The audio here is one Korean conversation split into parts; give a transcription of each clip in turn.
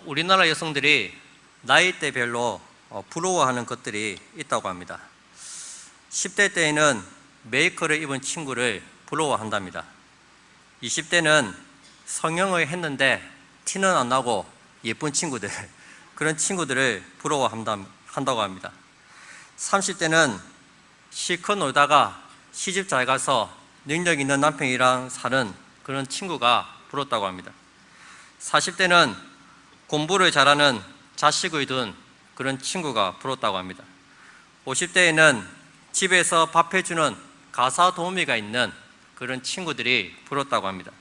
우리나라 여성들이 나이대별로 부러워하는 것들이 있다고 합니다. 10대 때에는 메이커를 입은 친구를 부러워한답니다. 20대는 성형을 했는데 티는 안 나고 예쁜 친구들, 그런 친구들을 부러워한다고 합니다. 30대는 실컷 놀다가 시집 잘 가서 능력 있는 남편이랑 사는 그런 친구가 부럽다고 합니다. 40대는 공부를 잘하는 자식을 둔 그런 친구가 부럽다고 합니다. 50대에는 집에서 밥 해주는 가사 도우미가 있는 그런 친구들이 부럽다고 합니다.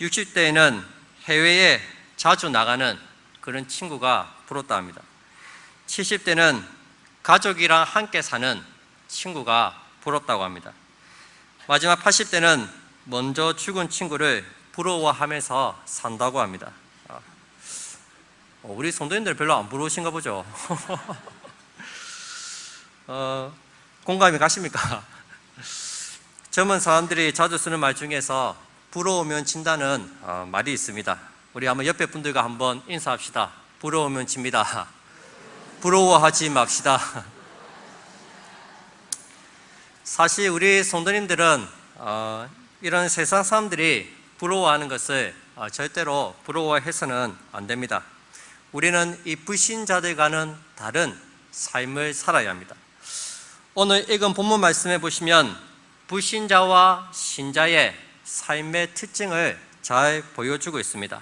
60대에는 해외에 자주 나가는 그런 친구가 부럽다고 합니다. 70대는 가족이랑 함께 사는 친구가 부럽다고 합니다. 마지막 80대는 먼저 죽은 친구를 부러워하면서 산다고 합니다. 우리 성도님들 별로 안 부러우신가 보죠? 공감이 가십니까? 젊은 사람들이 자주 쓰는 말 중에서 부러우면 진다는 말이 있습니다. 우리 한번 옆에 분들과 한번 인사합시다. 부러우면 집니다. 부러워하지 맙시다. 사실 우리 성도님들은 이런 세상 사람들이 부러워하는 것을 절대로 부러워해서는 안 됩니다. 우리는 이 불신자들과는 다른 삶을 살아야 합니다. 오늘 읽은 본문 말씀에 보시면 불신자와 신자의 삶의 특징을 잘 보여주고 있습니다.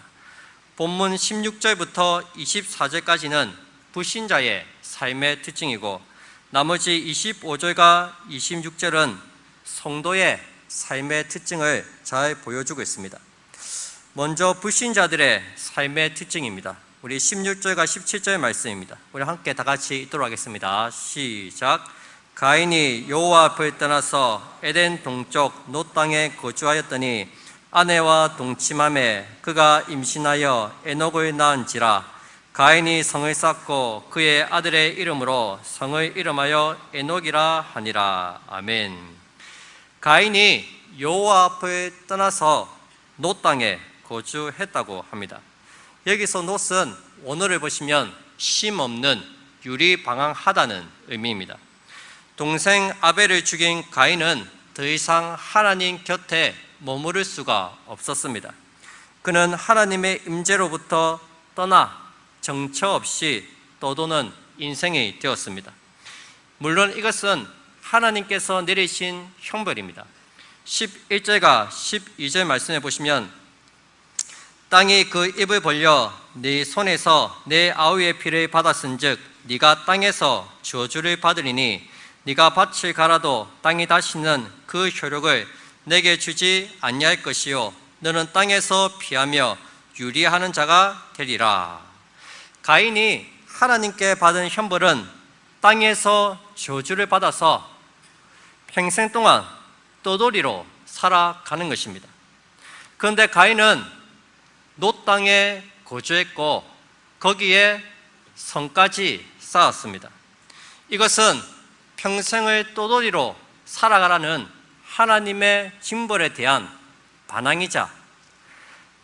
본문 16절부터 24절까지는 불신자의 삶의 특징이고 나머지 25절과 26절은 성도의 삶의 특징을 잘 보여주고 있습니다. 먼저 불신자들의 삶의 특징입니다. 우리 16절과 17절 말씀입니다. 우리 함께 다 같이 읽도록 하겠습니다. 시작. 가인이 여호와 앞을 떠나서 에덴 동쪽 놋 땅에 거주하였더니 아내와 동침함에 그가 임신하여 에녹을 낳은지라. 가인이 성을 쌓고 그의 아들의 이름으로 성을 이름하여 에녹이라 하니라. 아멘. 가인이 여호와 앞을 떠나서 놋 땅에 거주했다고 합니다. 여기서 놋은 원어를 보시면 심 없는 유리방황하다는 의미입니다. 동생 아벨을 죽인 가인은 더 이상 하나님 곁에 머무를 수가 없었습니다. 그는 하나님의 임재로부터 떠나 정처 없이 떠도는 인생이 되었습니다. 물론 이것은 하나님께서 내리신 형벌입니다. 11절과 12절 말씀해 보시면 땅이 그 입을 벌려 네 손에서 내 아우의 피를 받았은즉 네가 땅에서 저주를 받으리니 네가 밭을 갈아도 땅이 다시는 그 효력을 내게 주지 아니할 것이요 너는 땅에서 피하며 유리하는 자가 되리라. 가인이 하나님께 받은 형벌은 땅에서 저주를 받아서 평생 동안 떠돌이로 살아가는 것입니다. 그런데 가인은 놋 땅에 거주했고 거기에 성까지 쌓았습니다. 이것은 평생을 떠돌이로 살아가라는 하나님의 징벌에 대한 반항이자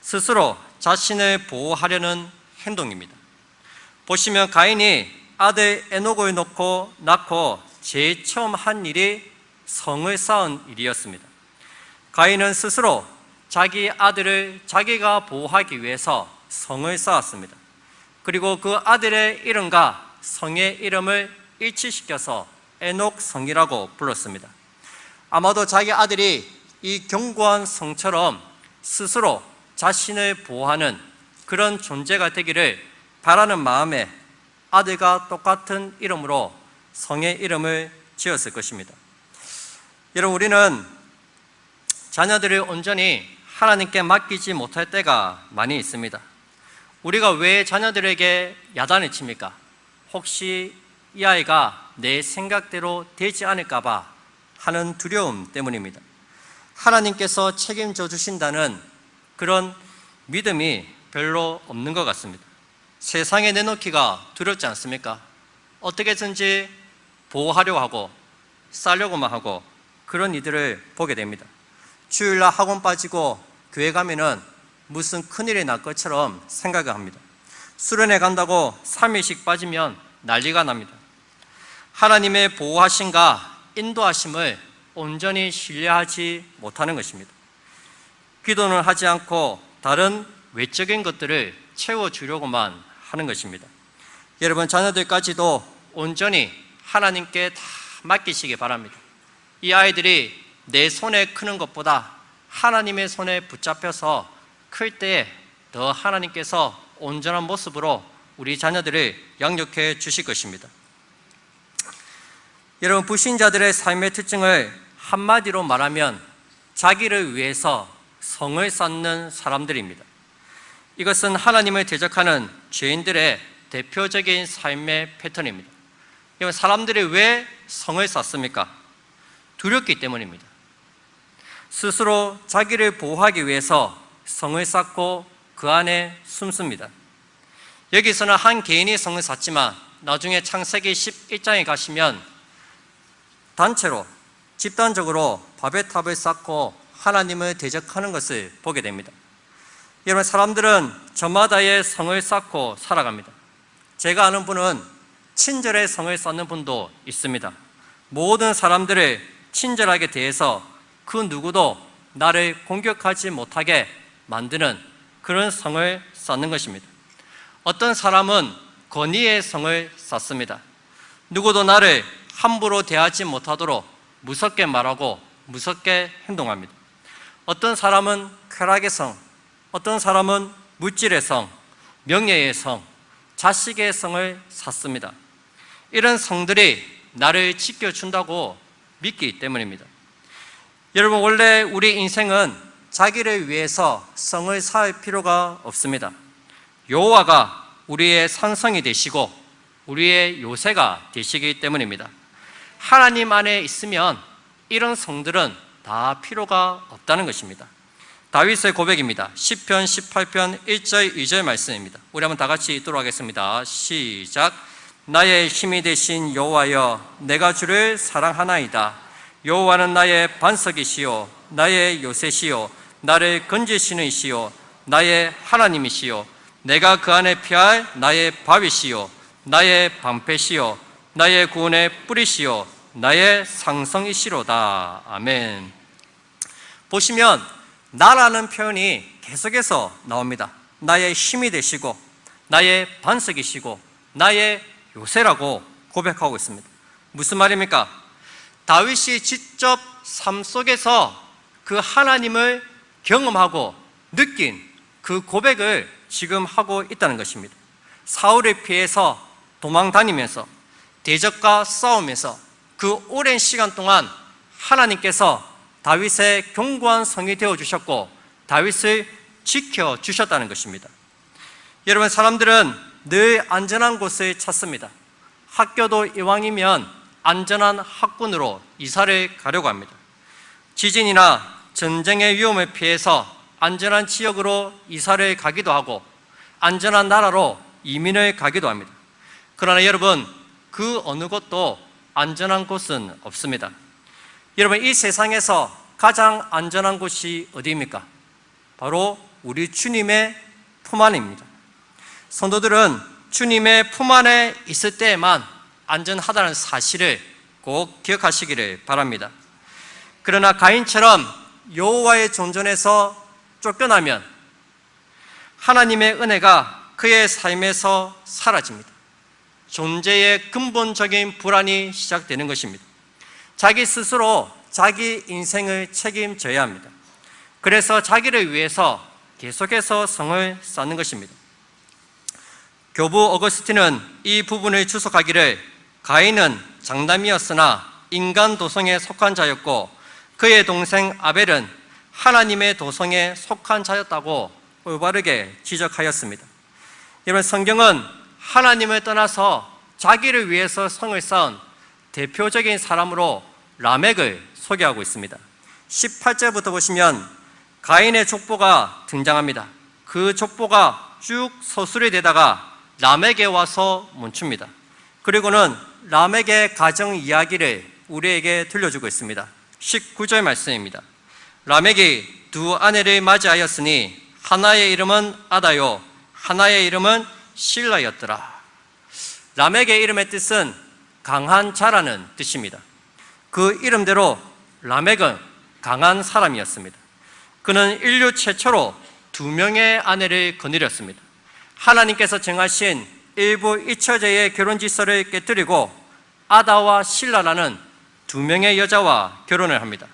스스로 자신을 보호하려는 행동입니다. 보시면 가인이 아들 에녹을 낳고 제일 처음 한 일이 성을 쌓은 일이었습니다. 가인은 스스로 자기 아들을 자기가 보호하기 위해서 성을 쌓았습니다. 그리고 그 아들의 이름과 성의 이름을 일치시켜서 에녹 성이라고 불렀습니다. 아마도 자기 아들이 이 견고한 성처럼 스스로 자신을 보호하는 그런 존재가 되기를 바라는 마음에 아들과 똑같은 이름으로 성의 이름을 지었을 것입니다. 여러분, 우리는 자녀들을 온전히 하나님께 맡기지 못할 때가 많이 있습니다. 우리가 왜 자녀들에게 야단을 칩니까? 혹시 이 아이가 내 생각대로 되지 않을까 봐 하는 두려움 때문입니다. 하나님께서 책임져 주신다는 그런 믿음이 별로 없는 것 같습니다. 세상에 내놓기가 두렵지 않습니까? 어떻게든지 보호하려고 하고 싸려고만 하고 그런 이들을 보게 됩니다. 주일날 학원 빠지고 교회 가면은 무슨 큰일이 날 것처럼 생각을 합니다. 수련회 간다고 3일씩 빠지면 난리가 납니다. 하나님의 보호하심과 인도하심을 온전히 신뢰하지 못하는 것입니다. 기도는 하지 않고 다른 외적인 것들을 채워주려고만 하는 것입니다. 여러분, 자녀들까지도 온전히 하나님께 다 맡기시기 바랍니다. 이 아이들이 내 손에 크는 것보다 하나님의 손에 붙잡혀서 클 때 더 하나님께서 온전한 모습으로 우리 자녀들을 양육해 주실 것입니다. 여러분, 불신자들의 삶의 특징을 한마디로 말하면 자기를 위해서 성을 쌓는 사람들입니다. 이것은 하나님을 대적하는 죄인들의 대표적인 삶의 패턴입니다. 사람들이 왜 성을 쌓습니까? 두렵기 때문입니다. 스스로 자기를 보호하기 위해서 성을 쌓고 그 안에 숨습니다. 여기서는 한 개인이 성을 쌓지만 나중에 창세기 11장에 가시면 단체로 집단적으로 바벨탑을 쌓고 하나님을 대적하는 것을 보게 됩니다. 여러분, 사람들은 저마다의 성을 쌓고 살아갑니다. 제가 아는 분은 친절의 성을 쌓는 분도 있습니다. 모든 사람들을 친절하게 대해서 그 누구도 나를 공격하지 못하게 만드는 그런 성을 쌓는 것입니다. 어떤 사람은 권위의 성을 쌓습니다. 누구도 나를 함부로 대하지 못하도록 무섭게 말하고 무섭게 행동합니다. 어떤 사람은 쾌락의 성, 어떤 사람은 물질의 성, 명예의 성, 자식의 성을 쌓습니다. 이런 성들이 나를 지켜준다고 믿기 때문입니다. 여러분, 원래 우리 인생은 자기를 위해서 성을 쌓을 필요가 없습니다. 여호와가 우리의 산성이 되시고 우리의 요새가 되시기 때문입니다. 하나님 안에 있으면 이런 성들은 다 필요가 없다는 것입니다. 다윗의 고백입니다. 시편 18편 1절 2절 말씀입니다. 우리 한번 다 같이 읽도록 하겠습니다. 시작. 나의 힘이 되신 여호와여, 내가 주를 사랑하나이다. 여호와는 나의 반석이시요 나의 요새시요 나를 건지시는 이시요 나의 하나님이시요 내가 그 안에 피할 나의 바위시요 나의 방패시요 나의 구원의 뿌리시요 나의 상성이시로다. 아멘. 보시면 나라는 표현이 계속해서 나옵니다. 나의 힘이 되시고 나의 반석이시고 나의 요새라고 고백하고 있습니다. 무슨 말입니까? 다윗이 직접 삶 속에서 그 하나님을 경험하고 느낀 그 고백을 지금 하고 있다는 것입니다. 사울을 피해서 도망 다니면서 대적과 싸우면서 그 오랜 시간 동안 하나님께서 다윗의 견고한 성이 되어주셨고 다윗을 지켜주셨다는 것입니다. 여러분, 사람들은 늘 안전한 곳을 찾습니다. 학교도 이왕이면 안전한 학군으로 이사를 가려고 합니다. 지진이나 전쟁의 위험을 피해서 안전한 지역으로 이사를 가기도 하고 안전한 나라로 이민을 가기도 합니다. 그러나 여러분, 그 어느 곳도 안전한 곳은 없습니다. 여러분, 이 세상에서 가장 안전한 곳이 어디입니까? 바로 우리 주님의 품 안입니다. 성도들은 주님의 품 안에 있을 때에만 안전하다는 사실을 꼭 기억하시기를 바랍니다. 그러나 가인처럼 여호와의 존전에서 쫓겨나면 하나님의 은혜가 그의 삶에서 사라집니다. 존재의 근본적인 불안이 시작되는 것입니다. 자기 스스로 자기 인생을 책임져야 합니다. 그래서 자기를 위해서 계속해서 성을 쌓는 것입니다. 교부 어거스틴은 이 부분을 주석하기를 가인은 장남이었으나 인간 도성에 속한 자였고 그의 동생 아벨은 하나님의 도성에 속한 자였다고 올바르게 지적하였습니다. 여러분, 성경은 하나님을 떠나서 자기를 위해서 성을 쌓은 대표적인 사람으로 라멕을 소개하고 있습니다. 18절부터 보시면 가인의 족보가 등장합니다. 그 족보가 쭉 서술이 되다가 라멕에 와서 멈춥니다. 그리고는 라멕의 가정 이야기를 우리에게 들려주고 있습니다. 19절 말씀입니다. 라멕이 두 아내를 맞이하였으니 하나의 이름은 아다요 하나의 이름은 실라였더라. 라멕의 이름의 뜻은 강한 자라는 뜻입니다. 그 이름대로 라멕은 강한 사람이었습니다. 그는 인류 최초로 2명의 아내를 거느렸습니다. 하나님께서 정하신 일부 이처제의 결혼 질서를 깨뜨리고 아다와 실라라는 2명의 여자와 결혼을 합니다.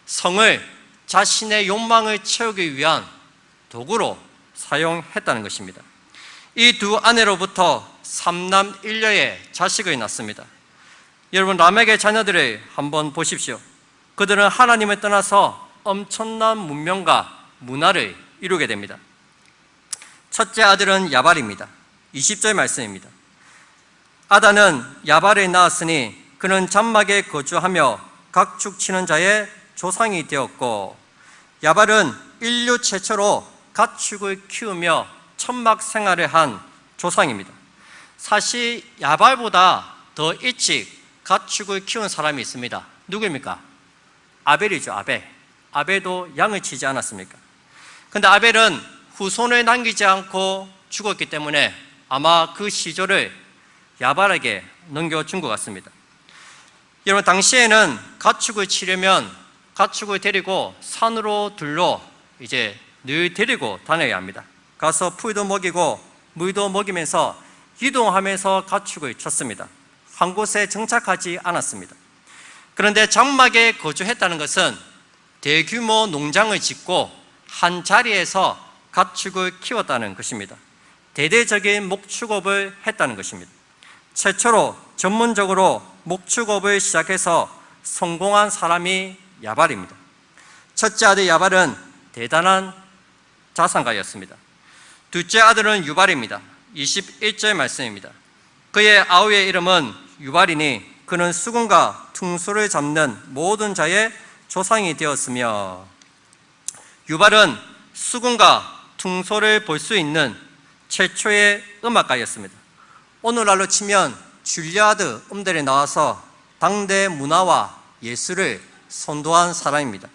성을 자신의 욕망을 채우기 위한 도구로 사용했다는 것입니다. 이 두 아내로부터 3남 1녀의 자식을 낳습니다. 여러분, 라멕의 자녀들을 한번 보십시오. 그들은 하나님을 떠나서 엄청난 문명과 문화를 이루게 됩니다. 첫째 아들은 야발입니다. 20절 말씀입니다. 아다는 야발을 낳았으니 그는 장막에 거주하며 각축 치는 자의 조상이 되었고, 야발은 인류 최초로 가축을 키우며 천막 생활을 한 조상입니다. 사실 야발보다 더 일찍 가축을 키운 사람이 있습니다. 누구입니까? 아벨이죠. 아벨도 양을 치지 않았습니까? 근데 아벨은 후손을 남기지 않고 죽었기 때문에 아마 그 시조를 야발에게 넘겨준 것 같습니다. 여러분, 당시에는 가축을 치려면 가축을 데리고 산으로 들러 이제 늘 데리고 다녀야 합니다. 가서 풀도 먹이고 물도 먹이면서 이동하면서 가축을 쳤습니다. 한 곳에 정착하지 않았습니다. 그런데 장막에 거주했다는 것은 대규모 농장을 짓고 한 자리에서 가축을 키웠다는 것입니다. 대대적인 목축업을 했다는 것입니다. 최초로 전문적으로 목축업을 시작해서 성공한 사람이 야발입니다. 첫째 아들 야발은 대단한 자산가였습니다. 둘째 아들은 유발입니다. 21절 말씀입니다. 그의 아우의 이름은 유발이니 그는 수금과 퉁소를 잡는 모든 자의 조상이 되었으며, 유발은 수금과 퉁소를 볼 수 있는 최초의 음악가였습니다. 오늘날로 치면 줄리아드 음대에 나와서 당대 문화와 예술을 선도한 사람입니다.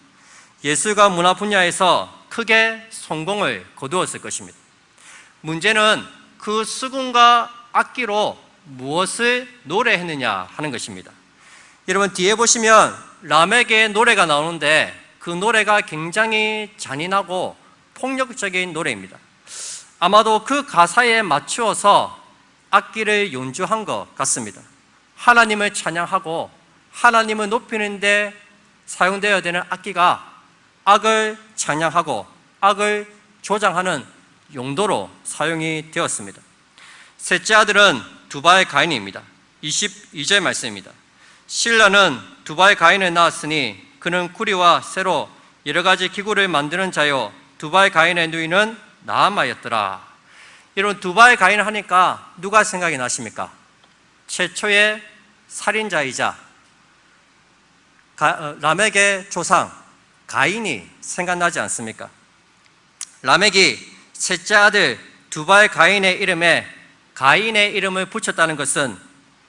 예술과 문화 분야에서 크게 성공을 거두었을 것입니다. 문제는 그 수금과 악기로 무엇을 노래했느냐 하는 것입니다. 여러분, 뒤에 보시면 라멕의 노래가 나오는데 그 노래가 굉장히 잔인하고 폭력적인 노래입니다. 아마도 그 가사에 맞추어서 악기를 연주한 것 같습니다. 하나님을 찬양하고 하나님을 높이는 데 사용되어야 되는 악기가 악을 찬양하고 악을 조장하는 용도로 사용이 되었습니다. 셋째 아들은 두바의 가인입니다. 22절 말씀입니다. 실라는 두바의 가인을 낳았으니 그는 구리와 쇠로 여러 가지 기구를 만드는 자요 두바의 가인의 누이는 나아마였더라. 여러분, 두바의 가인을 하니까 누가 생각이 나십니까? 최초의 살인자이자 라멕의 조상 가인이 생각나지 않습니까? 라멕이 셋째 아들 두바의 가인의 이름에 가인의 이름을 붙였다는 것은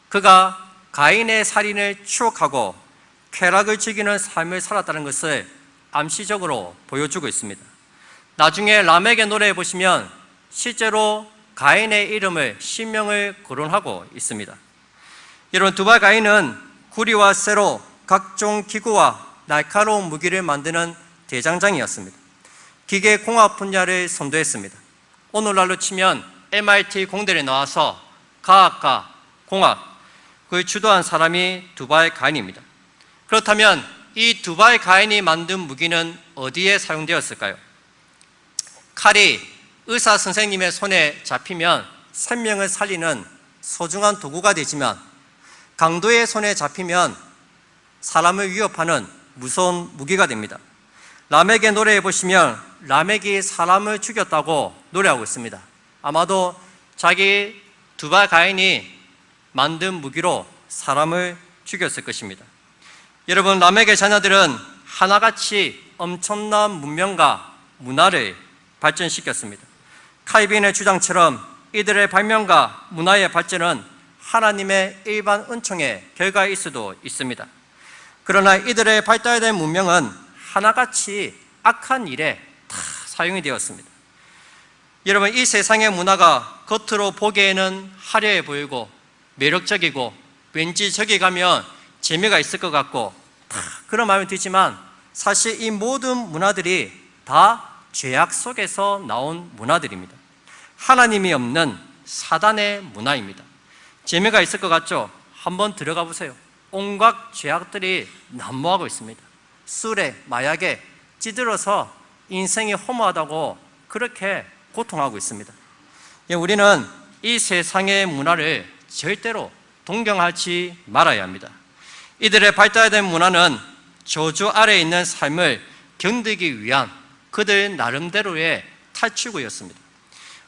그가 가인의 살인을 추억하고 쾌락을 즐기는 삶을 살았다는 것을 암시적으로 보여주고 있습니다. 나중에 라멕의 노래에 보시면 실제로 가인의 이름을 신명을 거론하고 있습니다. 여러분, 두바 가인은 구리와 쇠로 각종 기구와 날카로운 무기를 만드는 대장장이었습니다. 기계공학 분야를 선도했습니다. 오늘날로 치면 MIT 공대에 나와서 과학과 공학, 그걸 주도한 사람이 두바의 가인입니다. 그렇다면 이 두바의 가인이 만든 무기는 어디에 사용되었을까요? 칼이 의사 선생님의 손에 잡히면 생명을 살리는 소중한 도구가 되지만 강도의 손에 잡히면 사람을 위협하는 무서운 무기가 됩니다. 라멕의 노래에 보시면 라멕이 사람을 죽였다고 노래하고 있습니다. 아마도 자기 두바 가인이 만든 무기로 사람을 죽였을 것입니다. 여러분, 라멕의 자녀들은 하나같이 엄청난 문명과 문화를 발전시켰습니다. 칼빈의 주장처럼 이들의 발명과 문화의 발전은 하나님의 일반 은총의 결과일 수도 있습니다. 그러나 이들의 발달된 문명은 하나같이 악한 일에 다 사용이 되었습니다. 여러분, 이 세상의 문화가 겉으로 보기에는 화려해 보이고 매력적이고 왠지 저기 가면 재미가 있을 것 같고 그런 마음이 들지만, 사실 이 모든 문화들이 다 죄악 속에서 나온 문화들입니다. 하나님이 없는 사단의 문화입니다. 재미가 있을 것 같죠? 한번 들어가 보세요. 온갖 죄악들이 난무하고 있습니다. 술에, 마약에 찌들어서 인생이 허무하다고 그렇게 고통하고 있습니다. 우리는 이 세상의 문화를 절대로 동경하지 말아야 합니다. 이들의 발달된 문화는 저주 아래에 있는 삶을 견디기 위한 그들 나름대로의 탈출구였습니다.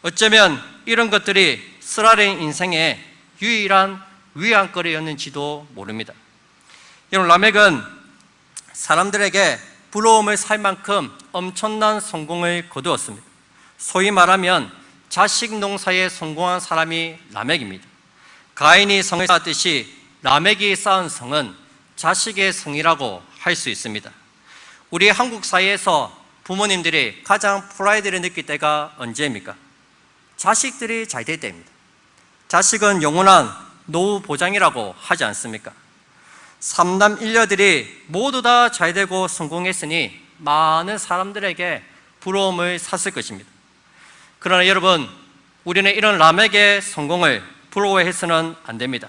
어쩌면 이런 것들이 쓰라린 인생의 유일한 위안거리였는지도 모릅니다. 여러분, 라멕은 사람들에게 부러움을 살 만큼 엄청난 성공을 거두었습니다. 소위 말하면 자식 농사에 성공한 사람이 라멕입니다. 가인이 성을 쌓았듯이 라멕이 쌓은 성은 자식의 성이라고 할 수 있습니다. 우리 한국 사회에서 부모님들이 가장 프라이드를 느낄 때가 언제입니까? 자식들이 잘 될 때입니다. 자식은 영원한 노후 보장이라고 하지 않습니까? 3남 1녀들이 모두 다 잘 되고 성공했으니 많은 사람들에게 부러움을 샀을 것입니다. 그러나 여러분, 우리는 이런 라멕의 성공을 부러워해서는 안 됩니다.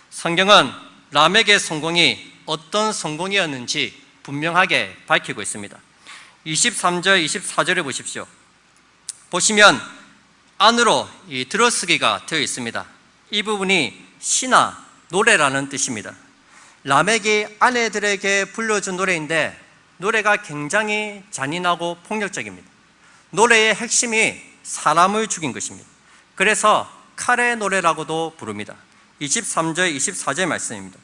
성경은 라멕의 성공이 어떤 성공이었는지 분명하게 밝히고 있습니다. 23절, 24절을 보십시오. 보시면 안으로 이 들어쓰기가 되어 있습니다. 이 부분이 시나 노래라는 뜻입니다. 라멕이 아내들에게 불러준 노래인데 노래가 굉장히 잔인하고 폭력적입니다. 노래의 핵심이 사람을 죽인 것입니다. 그래서 칼의 노래라고도 부릅니다. 23절, 24절 말씀입니다.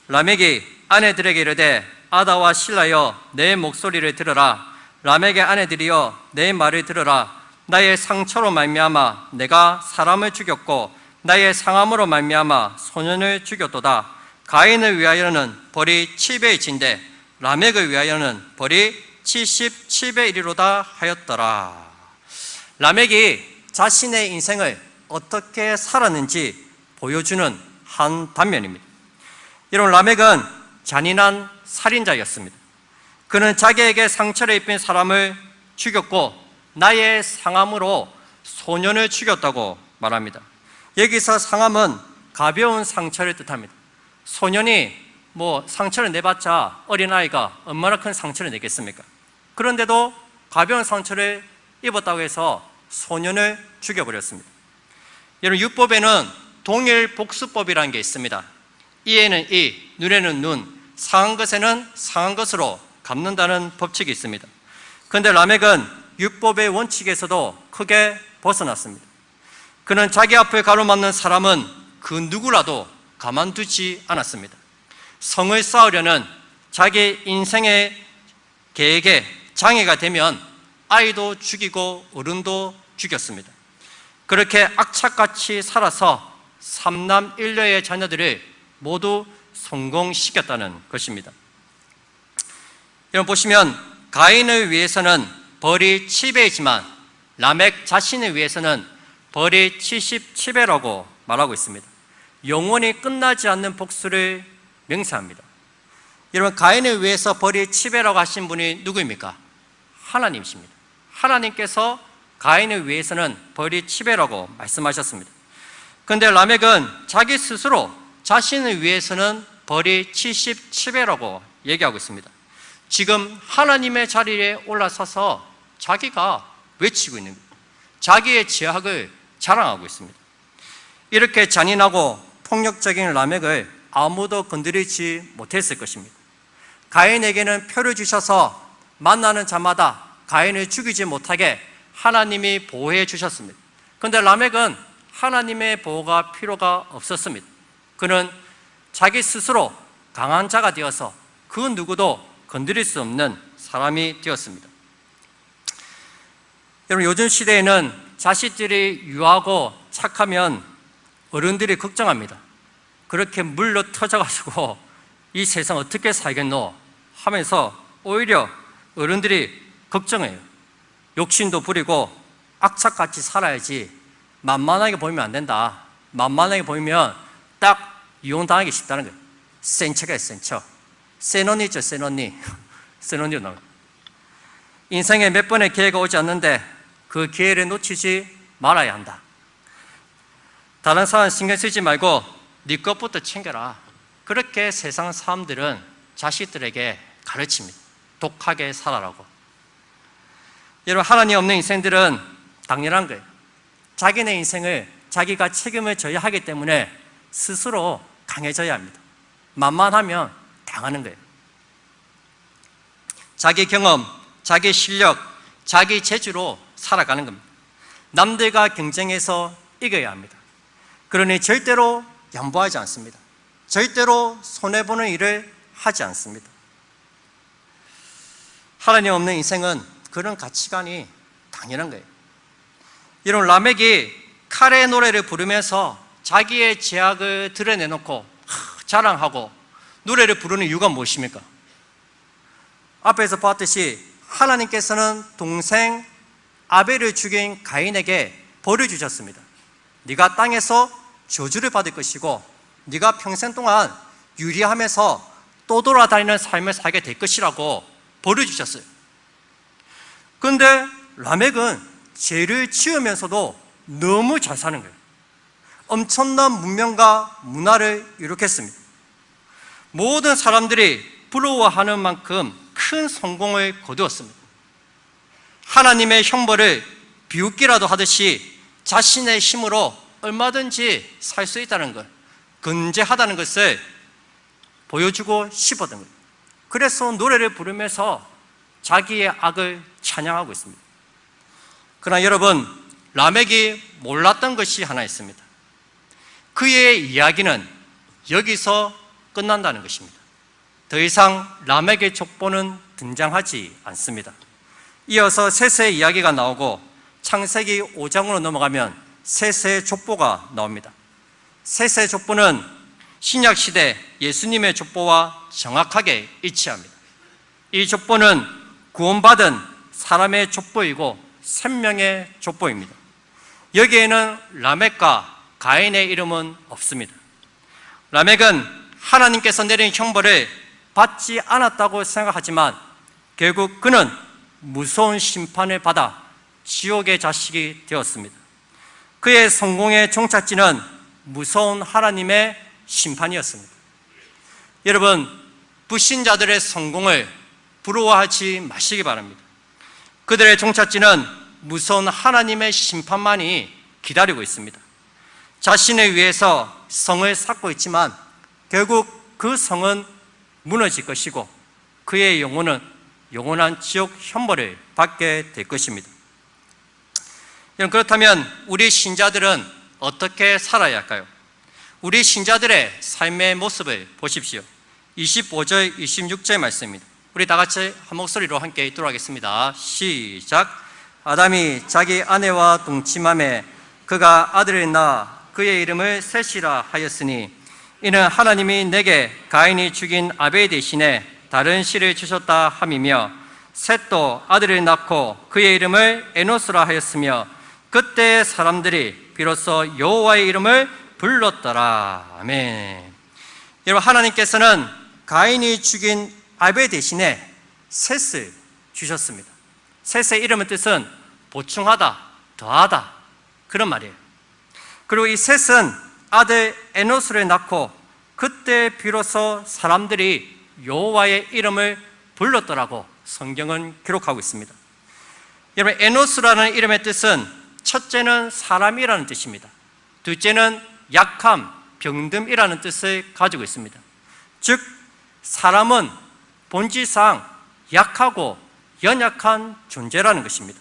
라멕이 아내들에게 이르되 아다와 실라여 내 목소리를 들으라. 라멕의 아내들이여 내 말을 들으라. 나의 상처로 말미암아 내가 사람을 죽였고 나의 상함으로 말미암아 소년을 죽였도다. 가인을 위하여는 벌이 7배의 진대 라멕을 위하여는 벌이 77배 1이로다 하였더라. 라멕이 자신의 인생을 어떻게 살았는지 보여주는 한 단면입니다. 여러분, 라멕은 잔인한 살인자였습니다. 그는 자기에게 상처를 입힌 사람을 죽였고 나의 상함으로 소년을 죽였다고 말합니다. 여기서 상함은 가벼운 상처를 뜻합니다. 소년이 상처를 내봤자 어린아이가 얼마나 큰 상처를 내겠습니까? 그런데도 가벼운 상처를 입었다고 해서 소년을 죽여버렸습니다. 여러분, 율법에는 동일 복수법이라는 게 있습니다. 이에는 이, 눈에는 눈, 상한 것에는 상한 것으로 갚는다는 법칙이 있습니다. 그런데 라멕은 율법의 원칙에서도 크게 벗어났습니다. 그는 자기 앞을 가로막는 사람은 그 누구라도 가만두지 않았습니다. 성을 쌓으려는 자기 인생의 계획에 장애가 되면 아이도 죽이고 어른도 죽였습니다. 그렇게 악착같이 살아서 3남 1녀의 자녀들을 모두 성공시켰다는 것입니다. 여러분, 보시면 가인을 위해서는 벌이 7배이지만 라멕 자신을 위해서는 벌이 77배라고 말하고 있습니다. 영원히 끝나지 않는 복수를 명사합니다. 여러분, 가인을 위해서 벌이 7배라고 하신 분이 누구입니까? 하나님이십니다. 하나님께서 가인을 위해서는 벌이 7배라고 말씀하셨습니다. 그런데 라멕은 자기 스스로 자신을 위해서는 벌이 77배라고 얘기하고 있습니다. 지금 하나님의 자리에 올라서서 자기가 외치고 있는 거예요. 자기의 죄악을 자랑하고 있습니다. 이렇게 잔인하고 폭력적인 라멕을 아무도 건드리지 못했을 것입니다. 가인에게는 표를 주셔서 만나는 자마다 가인을 죽이지 못하게 하나님이 보호해 주셨습니다. 그런데 라멕은 하나님의 보호가 필요가 없었습니다. 그는 자기 스스로 강한 자가 되어서 그 누구도 건드릴 수 없는 사람이 되었습니다. 여러분, 요즘 시대에는 자식들이 유하고 착하면 어른들이 걱정합니다. 그렇게 물러 터져가지고 이 세상 어떻게 살겠노 하면서 오히려 어른들이 걱정해요. 욕심도 부리고 악착같이 살아야지 만만하게 보이면 안 된다. 만만하게 보이면 딱 이용당하기 쉽다는 거예요. 센 척이에요, 센 척. 센 언니 있죠, 센 언니. 센 언니로 나와요. 인생에 몇 번의 기회가 오지 않는데 그 기회를 놓치지 말아야 한다. 다른 사람 신경 쓰지 말고 네 것부터 챙겨라. 그렇게 세상 사람들은 자식들에게 가르칩니다. 독하게 살아라고. 여러분, 하나님 없는 인생들은 당연한 거예요. 자기네 인생을 자기가 책임을 져야 하기 때문에 스스로 강해져야 합니다. 만만하면 당하는 거예요. 자기 경험, 자기 실력, 자기 재주로 살아가는 겁니다. 남들과 경쟁해서 이겨야 합니다. 그러니 절대로 양보하지 않습니다. 절대로 손해보는 일을 하지 않습니다. 하나님 없는 인생은 그런 가치관이 당연한 거예요. 이런 라멕이 칼의 노래를 부르면서 자기의 죄악을 드러내놓고 자랑하고 노래를 부르는 이유가 무엇입니까? 앞에서 봤듯이 하나님께서는 동생 아벨을 죽인 가인에게 벌을 주셨습니다. 네가 땅에서 저주를 받을 것이고 네가 평생 동안 유리하면서 떠돌아다니는 삶을 살게 될 것이라고 벌을 주셨어요. 그런데 라멕은 죄를 지으면서도 너무 잘 사는 거예요. 엄청난 문명과 문화를 이룩했습니다. 모든 사람들이 부러워하는 만큼 큰 성공을 거두었습니다. 하나님의 형벌을 비웃기라도 하듯이 자신의 힘으로 얼마든지 살 수 있다는 것, 근제하다는 것을 보여주고 싶었던 거예요. 그래서 노래를 부르면서 자기의 악을 찬양하고 있습니다. 그러나 여러분, 라멕이 몰랐던 것이 하나 있습니다. 그의 이야기는 여기서 끝난다는 것입니다. 더 이상 라멕의 족보는 등장하지 않습니다. 이어서 셋의 이야기가 나오고 창세기 5장으로 넘어가면 셋의 족보가 나옵니다. 셋의 족보는 신약시대 예수님의 족보와 정확하게 일치합니다. 이 족보는 구원받은 사람의 족보이고 생명의 족보입니다. 여기에는 라멕과 가인의 이름은 없습니다. 라멕은 하나님께서 내린 형벌을 받지 않았다고 생각하지만 결국 그는 무서운 심판을 받아 지옥의 자식이 되었습니다. 그의 성공의 종착지는 무서운 하나님의 심판이었습니다. 여러분, 불신자들의 성공을 부러워하지 마시기 바랍니다. 그들의 종착지는 무서운 하나님의 심판만이 기다리고 있습니다. 자신을 위해서 성을 쌓고 있지만 결국 그 성은 무너질 것이고 그의 영혼은 영원한 지옥 형벌을 받게 될 것입니다. 그렇다면 우리 신자들은 어떻게 살아야 할까요? 우리 신자들의 삶의 모습을 보십시오. 25절, 26절 말씀입니다. 우리 다 같이 한 목소리로 함께 읽도록 하겠습니다. 시작. 아담이 자기 아내와 동침함에 그가 아들을 낳아 그의 이름을 셋이라 하였으니 이는 하나님이 내게 가인이 죽인 아벨 대신에 다른 씨를 주셨다 함이며 셋도 아들을 낳고 그의 이름을 에노스라 하였으며 그때 사람들이 비로소 여호와의 이름을 불렀더라. 아멘. 여러분, 하나님께서는 가인이 죽인 아벨 대신에 셋을 주셨습니다. 셋의 이름의 뜻은 보충하다, 더하다, 그런 말이에요. 그리고 이 셋은 아들 에노스를 낳고 그때 비로소 사람들이 여호와의 이름을 불렀더라고 성경은 기록하고 있습니다. 여러분, 에노스라는 이름의 뜻은 첫째는 사람이라는 뜻입니다. 둘째는 약함, 병듦이라는 뜻을 가지고 있습니다. 즉, 사람은 본질상 약하고 연약한 존재라는 것입니다.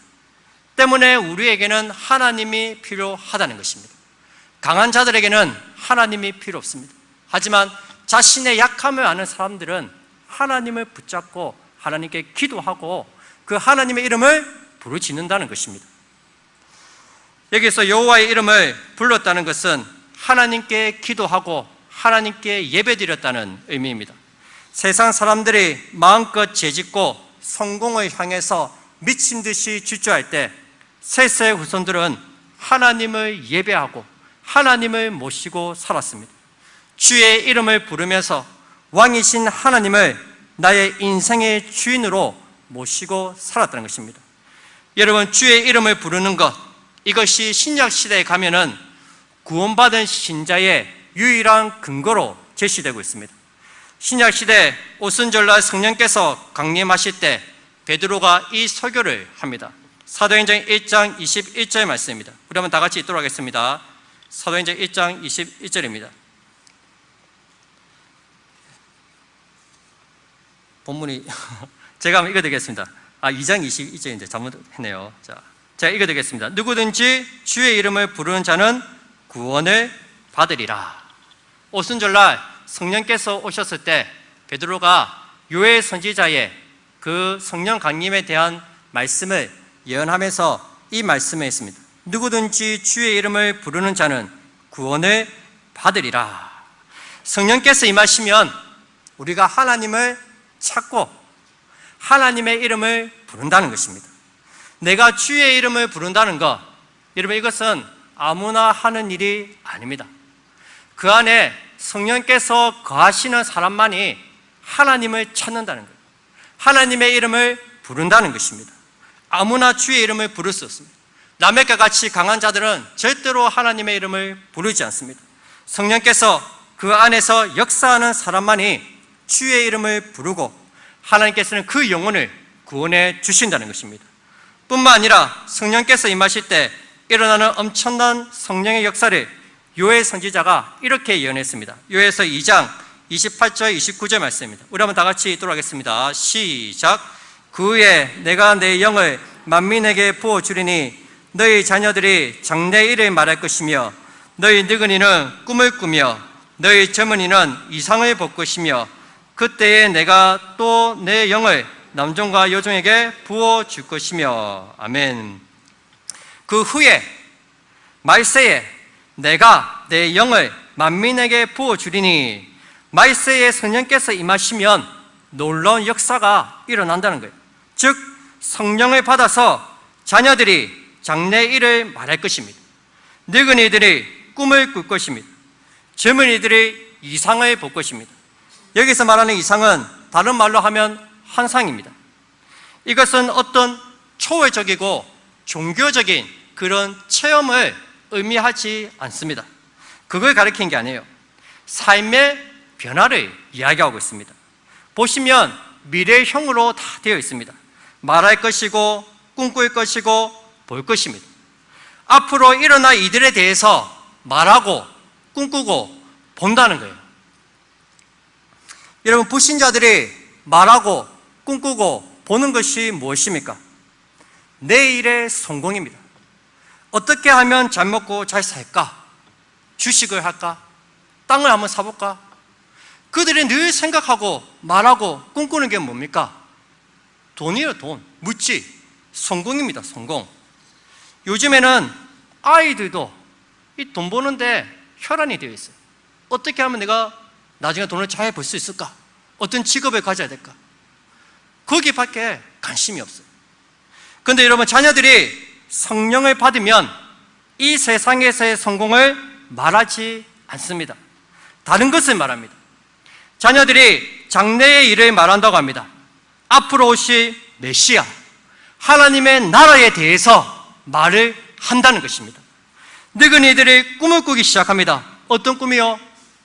때문에 우리에게는 하나님이 필요하다는 것입니다. 강한 자들에게는 하나님이 필요 없습니다. 하지만 자신의 약함을 아는 사람들은 하나님을 붙잡고 하나님께 기도하고 그 하나님의 이름을 부르짖는다는 것입니다. 여기서 여호와의 이름을 불렀다는 것은 하나님께 기도하고 하나님께 예배드렸다는 의미입니다. 세상 사람들이 마음껏 죄짓고 성공을 향해서 미친 듯이 질주할 때 셋의 후손들은 하나님을 예배하고 하나님을 모시고 살았습니다. 주의 이름을 부르면서 왕이신 하나님을 나의 인생의 주인으로 모시고 살았다는 것입니다. 여러분, 주의 이름을 부르는 것, 이것이 신약 시대에 가면은 구원받은 신자의 유일한 근거로 제시되고 있습니다. 신약 시대 오순절날 성령께서 강림하실 때 베드로가 이 설교를 합니다. 사도행전 1장 21절 말씀입니다. 우리 한번 다 같이 읽도록 하겠습니다. 사도행전 1장 21절입니다. 본문이 제가 한번 읽어드리겠습니다. 2장 22절인데 잘못했네요. 자, 제가 읽어드리겠습니다. 누구든지 주의 이름을 부르는 자는 구원을 받으리라. 오순절날 성령께서 오셨을 때 베드로가 요엘 선지자의 그 성령 강림에 대한 말씀을 예언하면서 이 말씀을 했습니다. 누구든지 주의 이름을 부르는 자는 구원을 받으리라. 성령께서 임하시면 우리가 하나님을 찾고 하나님의 이름을 부른다는 것입니다. 내가 주의 이름을 부른다는 것, 여러분, 이것은 아무나 하는 일이 아닙니다. 그 안에 성령께서 거하시는 사람만이 하나님을 찾는다는 거예요. 하나님의 이름을 부른다는 것입니다. 아무나 주의 이름을 부를 수 없습니다. 라멕과 같이 강한 자들은 절대로 하나님의 이름을 부르지 않습니다. 성령께서 그 안에서 역사하는 사람만이 주의 이름을 부르고 하나님께서는 그 영혼을 구원해 주신다는 것입니다. 뿐만 아니라 성령께서 임하실 때 일어나는 엄청난 성령의 역사를 요엘 선지자가 이렇게 예언했습니다. 요엘서 2장 28절 29절 말씀입니다. 우리 한번 다 같이 읽도록 하겠습니다. 시작. 그 후에 내가 내 영을 만민에게 부어주리니 너희 자녀들이 장래 일을 말할 것이며 너희 늙은이는 꿈을 꾸며 너희 젊은이는 이상을 볼 것이며 그때에 내가 또 내 영을 남종과 여종에게 부어줄 것이며. 아멘. 그 후에 말세에 내가 내 영을 만민에게 부어주리니, 말세에 성령께서 임하시면 놀라운 역사가 일어난다는 거예요. 즉 성령을 받아서 자녀들이 장래 일을 말할 것입니다. 늙은이들이 꿈을 꿀 것입니다. 젊은이들이 이상을 볼 것입니다. 여기서 말하는 이상은 다른 말로 하면 환상입니다. 이것은 어떤 초월적이고 종교적인 그런 체험을 의미하지 않습니다. 그걸 가리킨 게 아니에요. 삶의 변화를 이야기하고 있습니다. 보시면 미래형으로 다 되어 있습니다. 말할 것이고 꿈꿀 것이고 볼 것입니다. 앞으로 일어날 이들에 대해서 말하고 꿈꾸고 본다는 거예요. 여러분, 불신자들이 말하고 꿈꾸고 보는 것이 무엇입니까? 내일의 성공입니다. 어떻게 하면 잘 먹고 잘 살까? 주식을 할까? 땅을 한번 사볼까? 그들이 늘 생각하고 말하고 꿈꾸는 게 뭡니까? 돈이에요, 돈. 물질. 성공입니다, 성공. 요즘에는 아이들도 이 돈 버는데 혈안이 되어 있어요. 어떻게 하면 내가 나중에 돈을 잘 벌 수 있을까? 어떤 직업을 가져야 될까? 거기밖에 관심이 없어요. 그런데 여러분, 자녀들이 성령을 받으면 이 세상에서의 성공을 말하지 않습니다. 다른 것을 말합니다. 자녀들이 장래의 일을 말한다고 합니다. 앞으로 오실 메시아, 하나님의 나라에 대해서 말을 한다는 것입니다. 늙은이들이 꿈을 꾸기 시작합니다. 어떤 꿈이요?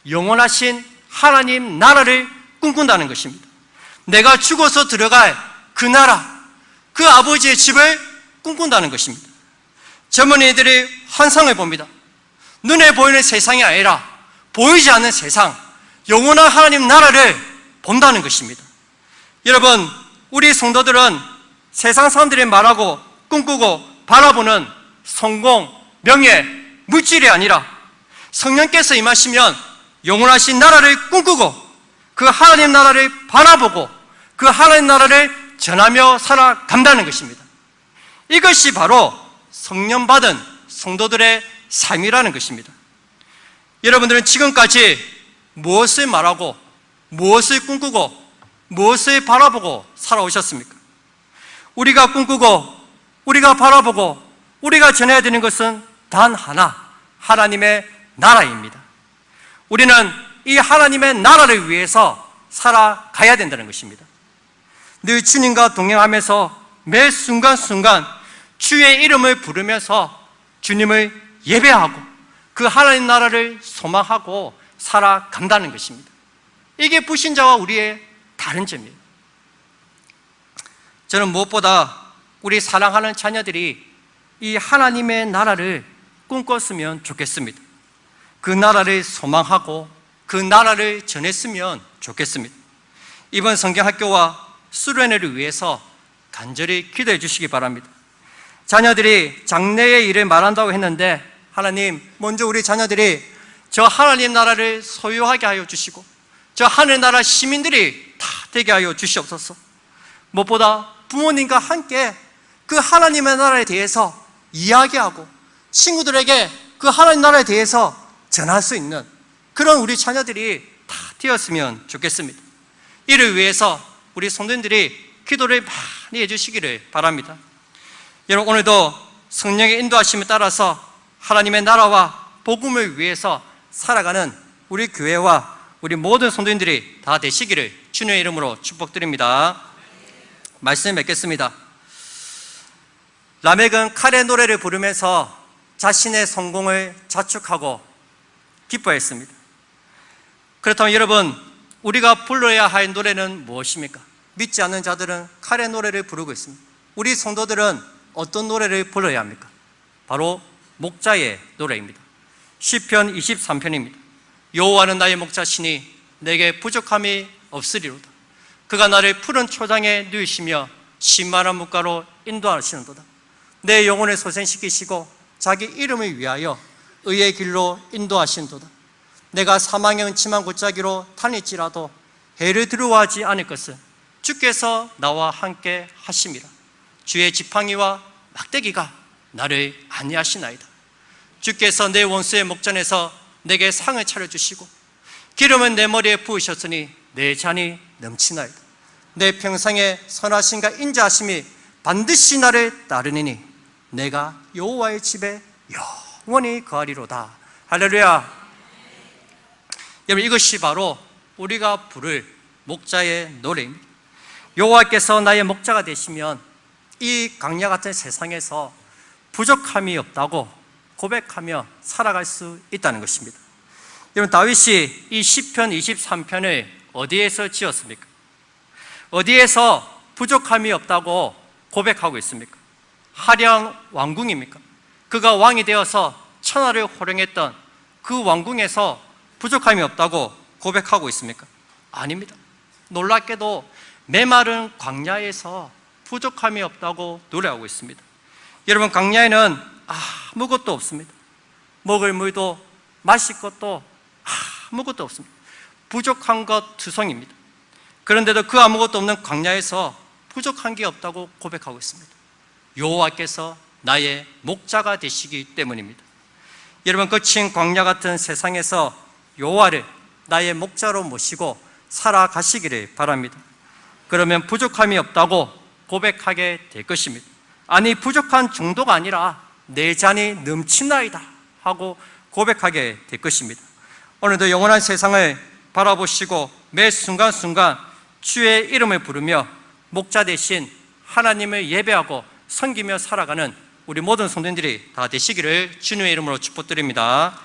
영원하신 하나님 나라를 꿈꾼다는 것입니다. 내가 죽어서 들어갈 그 나라, 그 아버지의 집을 꿈꾼다는 것입니다. 젊은이들이 환상을 봅니다. 눈에 보이는 세상이 아니라 보이지 않는 세상, 영원한 하나님 나라를 본다는 것입니다. 여러분, 우리 성도들은 세상 사람들이 말하고 꿈꾸고 바라보는 성공, 명예, 물질이 아니라 성령께서 임하시면 영원하신 나라를 꿈꾸고 그 하나님 나라를 바라보고 그 하나님 나라를 전하며 살아간다는 것입니다. 이것이 바로 성령 받은 성도들의 삶이라는 것입니다. 여러분들은 지금까지 무엇을 말하고 무엇을 꿈꾸고 무엇을 바라보고 살아오셨습니까? 우리가 꿈꾸고 우리가 바라보고 우리가 전해야 되는 것은 단 하나, 하나님의 나라입니다. 우리는 이 하나님의 나라를 위해서 살아가야 된다는 것입니다. 늘 주님과 동행하면서 매 순간순간 주의 이름을 부르면서 주님을 예배하고 그 하나님 나라를 소망하고 살아간다는 것입니다. 이게 불신자와 우리의 다른 점이에요. 저는 무엇보다 우리 사랑하는 자녀들이 이 하나님의 나라를 꿈꿨으면 좋겠습니다. 그 나라를 소망하고 그 나라를 전했으면 좋겠습니다. 이번 성경학교와 수련회를 위해서 간절히 기도해 주시기 바랍니다. 자녀들이 장래의 일을 말한다고 했는데 하나님, 먼저 우리 자녀들이 저 하나님 나라를 소유하게 하여 주시고 저 하늘 나라 시민들이 다 되게 하여 주시옵소서. 무엇보다 부모님과 함께 그 하나님의 나라에 대해서 이야기하고 친구들에게 그 하나님 나라에 대해서 전할 수 있는 그런 우리 자녀들이 다 되었으면 좋겠습니다. 이를 위해서 우리 성도님들이 기도를 많이 해주시기를 바랍니다. 여러분, 오늘도 성령의 인도하심에 따라서 하나님의 나라와 복음을 위해서 살아가는 우리 교회와 우리 모든 성도님들이 다 되시기를 주님의 이름으로 축복드립니다. 말씀 맺겠습니다. 라멕은 칼의 노래를 부르면서 자신의 성공을 자축하고 기뻐했습니다. 그렇다면 여러분, 우리가 불러야 할 노래는 무엇입니까? 믿지 않는 자들은 칼의 노래를 부르고 있습니다. 우리 성도들은 어떤 노래를 불러야 합니까? 바로 목자의 노래입니다. 시편 23편입니다. 여호와는 나의 목자시니 내게 부족함이 없으리로다. 그가 나를 푸른 초장에 누이시며 신만한 물가로 인도하시는도다. 내 영혼을 소생시키시고 자기 이름을 위하여 의의 길로 인도하시는도다. 내가 사망의 음침한 골짜기로 다닐지라도 해를 두려워하지 않을 것은 주께서 나와 함께 하심이라. 주의 지팡이와 막대기가 나를 안위하시나이다. 주께서 내 원수의 목전에서 내게 상을 차려주시고 기름은 내 머리에 부으셨으니 내 잔이 넘치나이다. 내 평생에 선하심과 인자하심이 반드시 나를 따르니니 내가 여호와의 집에 영원히 거하리로다. 할렐루야. 여러분, 이것이 바로 우리가 부를 목자의 노래입니다. 여호와께서 나의 목자가 되시면 이 강야 같은 세상에서 부족함이 없다고 고백하며 살아갈 수 있다는 것입니다. 여러분, 다윗이 이 시편 23편을 어디에서 지었습니까? 어디에서 부족함이 없다고 고백하고 있습니까? 화려한 왕궁입니까? 그가 왕이 되어서 천하를 호령했던 그 왕궁에서 부족함이 없다고 고백하고 있습니까? 아닙니다. 놀랍게도 메마른 광야에서 부족함이 없다고 노래하고 있습니다. 여러분, 광야에는 아무것도 없습니다. 먹을 물도 마실 것도 아무것도 없습니다. 부족한 것 투성입니다. 그런데도 그 아무것도 없는 광야에서 부족한 게 없다고 고백하고 있습니다. 여호와께서 나의 목자가 되시기 때문입니다. 여러분, 거친 광야 같은 세상에서 여호와를 나의 목자로 모시고 살아가시기를 바랍니다. 그러면 부족함이 없다고 고백하게 될 것입니다. 아니, 부족한 정도가 아니라 내 잔이 넘치나이다 하고 고백하게 될 것입니다. 오늘도 영원한 세상을 바라보시고 매 순간순간 주의 이름을 부르며 목자 대신 하나님을 예배하고 섬기며 살아가는 우리 모든 성도님들이 다 되시기를 주님의 이름으로 축복드립니다.